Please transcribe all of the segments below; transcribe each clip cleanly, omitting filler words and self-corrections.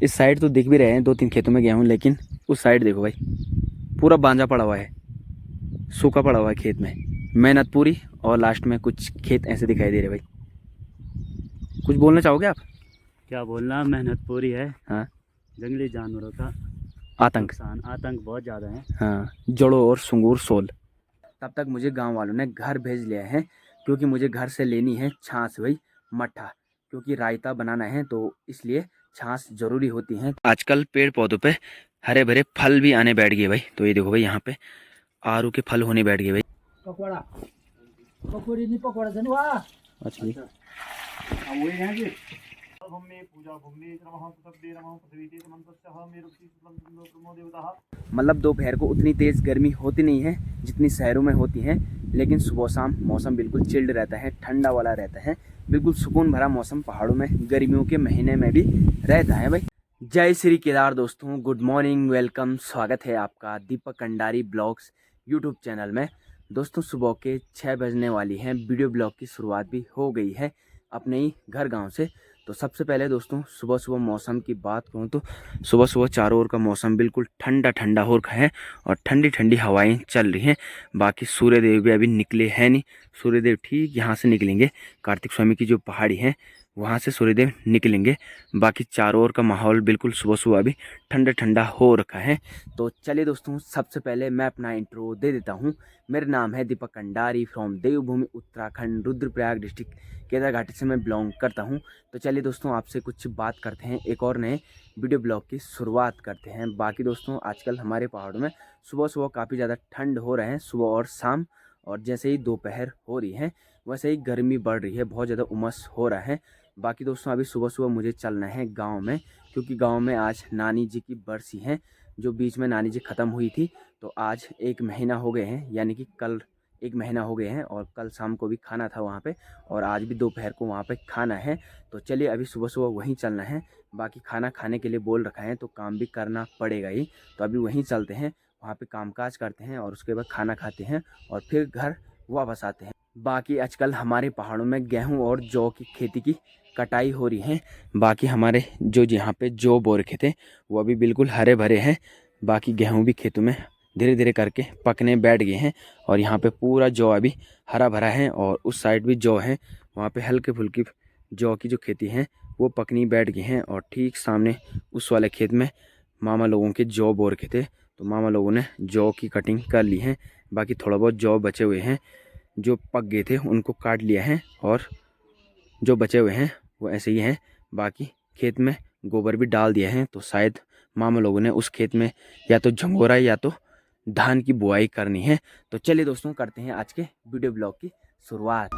इस साइड तो दिख भी रहे हैं, 2-3 खेतों में गया हूँ, लेकिन उस साइड देखो भाई, पूरा बांझा पड़ा हुआ है, सूखा पड़ा हुआ है खेत में। मेहनत पूरी और लास्ट में कुछ खेत ऐसे दिखाई दे रहे भाई। कुछ बोलना चाहोगे आप? क्या बोलना, मेहनत पूरी है। हाँ, जंगली जानवरों का आतंक। नुकसान, आतंक बहुत ज़्यादा है। हाँ, जड़ो और सुंगूर सोल। तब तक मुझे गांव वालों ने घर भेज लिया है, क्योंकि मुझे घर से लेनी है छाछ भाई, मट्ठा, क्योंकि रायता बनाना है तो इसलिए छाछ जरूरी होती है। आजकल पेड़ पौधों पे हरे भरे फल भी आने बैठ गए भाई। तो ये देखो भाई, यहाँ पे आरू के फल होने बैठ गए भाई। पकौड़ा पकौड़ी नहीं, पकौड़ा जनवा मछली। मतलब दोपहर को उतनी तेज़ गर्मी होती नहीं है जितनी शहरों में होती है, लेकिन सुबह शाम मौसम बिल्कुल चिल्ड रहता है, ठंडा वाला रहता है, बिल्कुल सुकून भरा मौसम पहाड़ों में गर्मियों के महीने में भी रहता है भाई। जय श्री केदार दोस्तों, गुड मॉर्निंग, वेलकम, स्वागत है आपका दीपक कंडारी ब्लॉग्स यूट्यूब चैनल में। दोस्तों सुबह के 6 बजने वाली हैं, वीडियो ब्लॉग की शुरुआत भी हो गई है अपने ही घर गांव से। तो सबसे पहले दोस्तों सुबह सुबह मौसम की बात करूं तो सुबह सुबह चारों ओर का मौसम बिल्कुल ठंडा ठंडा हो रखा है और ठंडी ठंडी हवाएं चल रही हैं। बाकी सूर्यदेव भी अभी निकले हैं नहीं, सूर्यदेव ठीक यहाँ से निकलेंगे, कार्तिक स्वामी की जो पहाड़ी है वहाँ से सूर्यदेव निकलेंगे। बाकी चारों ओर का माहौल बिल्कुल सुबह सुबह अभी ठंडा ठंडा हो रखा है। तो चलिए दोस्तों, सबसे पहले मैं अपना इंट्रो दे देता हूँ। मेरा नाम है दीपक कंडारी, फ्रॉम देवभूमि उत्तराखंड, रुद्रप्रयाग डिस्ट्रिक्ट केदारघाटी से मैं बिलोंग करता हूँ। तो चलिए दोस्तों, आपसे कुछ बात करते हैं, एक और नए वीडियो ब्लॉग की शुरुआत करते हैं। बाकी दोस्तों आजकल हमारे पहाड़ों में सुबह सुबह काफ़ी ज़्यादा ठंड हो रहे हैं, सुबह और शाम, और जैसे ही दोपहर हो रही है वैसे ही गर्मी बढ़ रही है, बहुत ज़्यादा उमस हो रहा है। बाकी दोस्तों अभी सुबह सुबह मुझे चलना है गांव में, क्योंकि गांव में आज नानी जी की बरसी है। जो बीच में नानी जी ख़त्म हुई थी, तो आज 1 महीना हो गए हैं, यानी कि कल 1 महीना हो गए हैं, और कल शाम को भी खाना था वहाँ पे, और आज भी दोपहर को वहाँ पे खाना है। तो चलिए अभी सुबह सुबह वहीं चलना है। बाकी खाना खाने के लिए बोल रखा है तो काम भी करना पड़ेगा ही, तो अभी वहीं चलते हैं, वहाँ पे कामकाज करते हैं और उसके बाद खाना खाते हैं और फिर घर वापस आते हैं। बाकी आजकल हमारे पहाड़ों में गेहूं और जौ की खेती की कटाई हो रही है। बाकी हमारे जो यहाँ पे जौ बो रखे थे वो अभी बिल्कुल हरे भरे हैं। बाकी गेहूं भी खेतों में धीरे धीरे करके पकने बैठ गए हैं, और यहाँ पे पूरा जौ अभी हरा भरा है, और उस साइड भी जौ है, वहाँ पे हल्के फुल्की जौ की जो खेती है वो पकनी बैठ गई हैं। और ठीक सामने उस वाले खेत में मामा लोगों के जौ बो रखे थे, तो मामा लोगों ने जौ की कटिंग कर ली है। बाकी थोड़ा बहुत जौ बचे हुए हैं, जो पक गए थे उनको काट लिया है, और जो बचे हुए हैं वो ऐसे ही हैं। बाकी खेत में गोबर भी डाल दिया है, तो शायद मामा लोगों ने उस खेत में या तो झंगोरा या तो धान की बुआई करनी है। तो चलिए दोस्तों, करते हैं आज के वीडियो ब्लॉग की शुरुआत।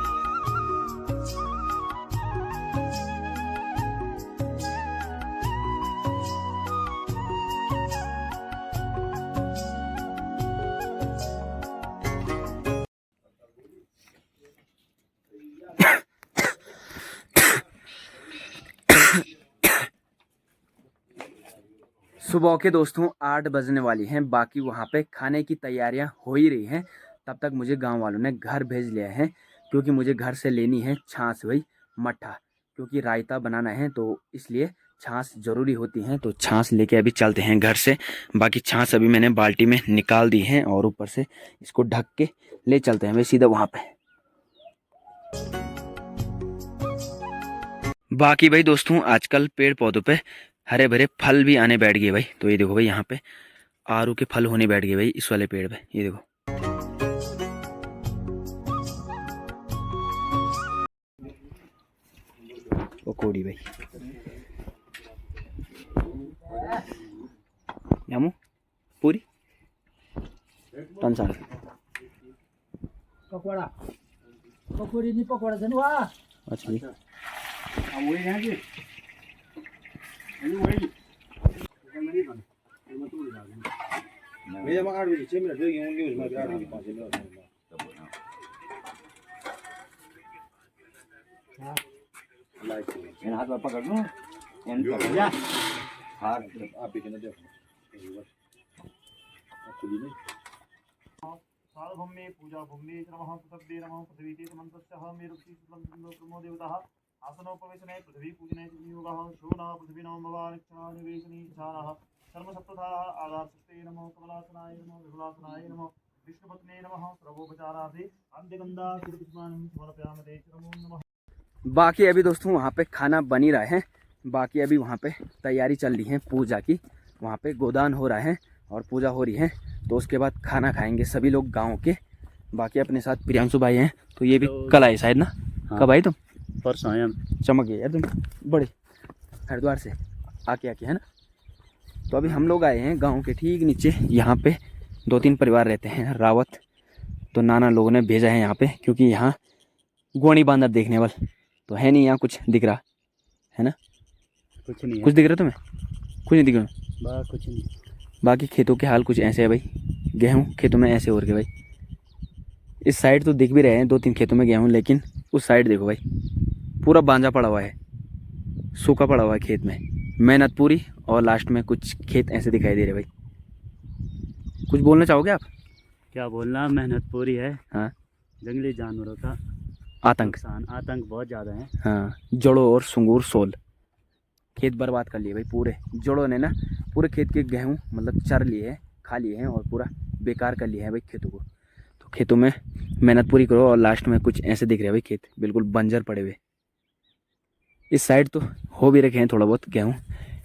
सुबह के दोस्तों 8 बजने वाली हैं, बाकी वहाँ पे खाने की तैयारियां हो ही रही हैं। तब तक मुझे गांव वालों ने घर भेज लिया है, क्योंकि मुझे घर से लेनी है छाछ भाई, मट्ठा, क्योंकि रायता बनाना है तो इसलिए छाछ ज़रूरी होती है। तो छाछ लेके अभी चलते हैं घर से। बाकी छाछ अभी मैंने बाल्टी में निकाल दी है, और ऊपर से इसको ढक के ले चलते हैं भाई सीधा वहाँ पे। बाकी भाई दोस्तों आजकल पेड़ पौधों पे हरे भरे फल भी आने बैठ गए भाई। तो ये देखो भाई, यहाँ पे आरू के फल होने बैठ गए भाई इस वाले पेड़ पे, ये देखो। पकौड़ी भाई, यामू पूरी टन साल पकौड़ा पकौड़ी नहीं, पकौड़ा जनवा मछली। हाथ में पकड़ लो, भूमि पूजा भूमि नमः पृथ्वी नमः पृथ्वी मंत्रस्य मेरुति प्रमो देवता आसनोपवेशने पृथ्वी पूजने योगः शोणः पृथ्वी नमो भवानिक्षणः निवेशनी चारः सर्वसप्तधारः आधारशक्ते नमो कमलासनाय नमो विपुलासनाय नमो विष्णुपत्ने नमः सर्वोपचारादि अंत्यगंधा श्रीपुष्पाणि समर्पयामि ते नमो नमः। बाकी अभी दोस्तों वहाँ पे खाना बन ही रहा है। बाकी अभी वहाँ पे तैयारी चल रही है पूजा की। वहाँ पे गोदान हो रहा है और पूजा हो रही है, तो उसके बाद खाना खाएंगे सभी लोग गांव के। बाकी अपने साथ प्रियांशु भाई हैं, तो ये भी कल आए शायद ना। हाँ। कब आई तुम? परसों आए हम। चमक गए यार तुम बड़े, हरिद्वार से आके है ना। तो अभी हम लोग आए हैं गांव के ठीक नीचे। यहाँ पे 2-3 परिवार रहते हैं रावत। तो नाना लोगों ने भेजा है यहाँ पे, क्योंकि यहाँ गोणी बांदर देखने वाला तो है नहीं। यहाँ कुछ दिख रहा है ना? कुछ नहीं है। कुछ दिख रहा तुम्हें? कुछ नहीं दिख रहा। बस कुछ नहीं। बाकी खेतों के हाल कुछ ऐसे है भाई। गेहूँ खेतों में ऐसे हो रहे भाई। इस साइड तो दिख भी रहे हैं 2-3 खेतों में गेहूँ, लेकिन उस साइड देखो भाई पूरा बांझा पड़ा हुआ है, सूखा पड़ा हुआ है खेत में। मेहनत पूरी और लास्ट में कुछ खेत ऐसे दिखाई दे रहे भाई। कुछ बोलना चाहोगे आप? क्या बोलना, मेहनत पूरी है। हाँ, जंगली जानवरों का आतंक। आतंक बहुत ज़्यादा है। हाँ, जड़ों और सुंगूर सोल खेत बर्बाद कर लिए भाई पूरे। जड़ों ने ना पूरे खेत के गेहूँ मतलब चर लिए हैं, खा लिए हैं और पूरा बेकार कर लिया है भाई खेतों को। तो खेतों में मेहनत पूरी करो और लास्ट में कुछ ऐसे दिख रहे हैं भाई खेत बिल्कुल बंजर पड़े हुए। इस साइड तो हो भी रखे हैं थोड़ा बहुत गेहूँ,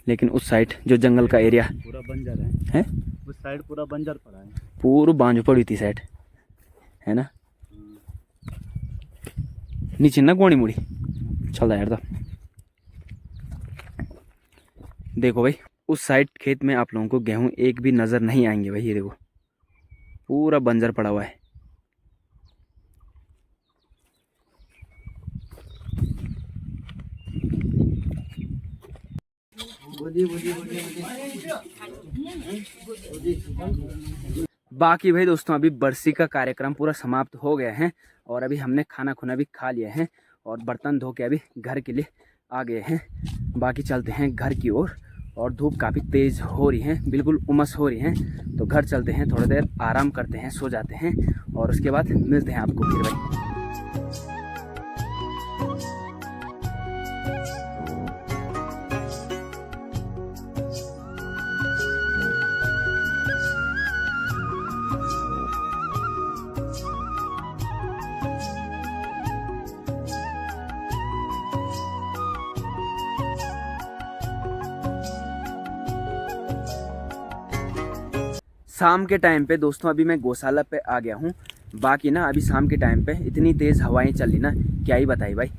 लेकिन उस साइड जो जंगल का एरिया पूरा बंजर है। उस साइड पूरा बंजर पड़ा है, पूरी बांझ पड़ी थी साइड है ना। नीचे ना गोणी मुड़ी चल रहा यार। तो देखो भाई उस साइड खेत में आप लोगों को गेहूं एक भी नज़र नहीं आएंगे भाई। ये देखो पूरा बंजर पड़ा हुआ है। बाकी भाई दोस्तों अभी बरसी का कार्यक्रम पूरा समाप्त हो गया है और अभी हमने खाना खुना भी खा लिया है और बर्तन धो के अभी घर के लिए आ गए हैं। बाकी चलते हैं घर की ओर और धूप काफ़ी तेज़ हो रही है, बिल्कुल उमस हो रही है। तो घर चलते हैं, थोड़ी देर आराम करते हैं, सो जाते हैं और उसके बाद मिलते हैं आपको फिर भाई। शाम के टाइम पे दोस्तों अभी मैं गौशाला पे आ गया हूँ। बाकी ना अभी शाम के टाइम पे इतनी तेज़ हवाएं चल रही ना, क्या ही बताई भाई।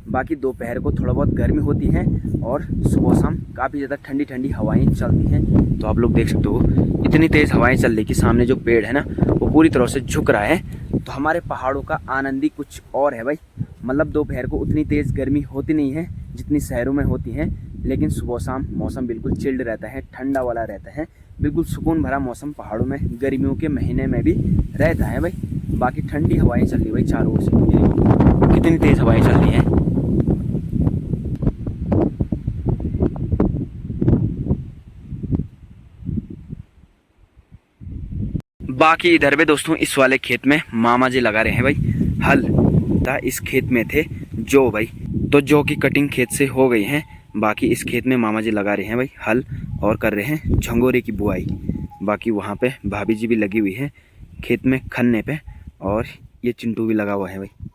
बाकी दोपहर को थोड़ा बहुत गर्मी होती है और सुबह शाम काफ़ी ज़्यादा ठंडी ठंडी हवाएं चलती हैं। तो आप लोग देख सकते हो इतनी तेज़ हवाएं चल रही कि सामने जो पेड़ है ना वो पूरी तरह से झुक रहा है। तो हमारे पहाड़ों का आनंद ही कुछ और है भाई। मतलब दोपहर को उतनी तेज़ गर्मी होती नहीं है जितनी शहरों में होती है, लेकिन सुबह शाम मौसम बिल्कुल चिल्ड रहता है, ठंडा वाला रहता है। बिल्कुल सुकून भरा मौसम पहाड़ों में गर्मियों के महीने में भी रहता है भाई। बाकी ठंडी हवाएं चल रही भाई चारों ओर से। कितनी तेज़ हवाएं चल रही हैं। बाकी इधर भी दोस्तों इस वाले खेत में मामा जी लगा रहे हैं भाई हल। इस खेत में थे जो भाई, तो जो की कटिंग खेत से हो गई है। बाकी इस खेत में मामा जी लगा रहे हैं भाई हल और कर रहे हैं झंगोरे की बुआई। बाकी वहाँ पे भाभी जी भी लगी हुई है खेत में खन्ने पे, और ये चिंटू भी लगा हुआ है भाई।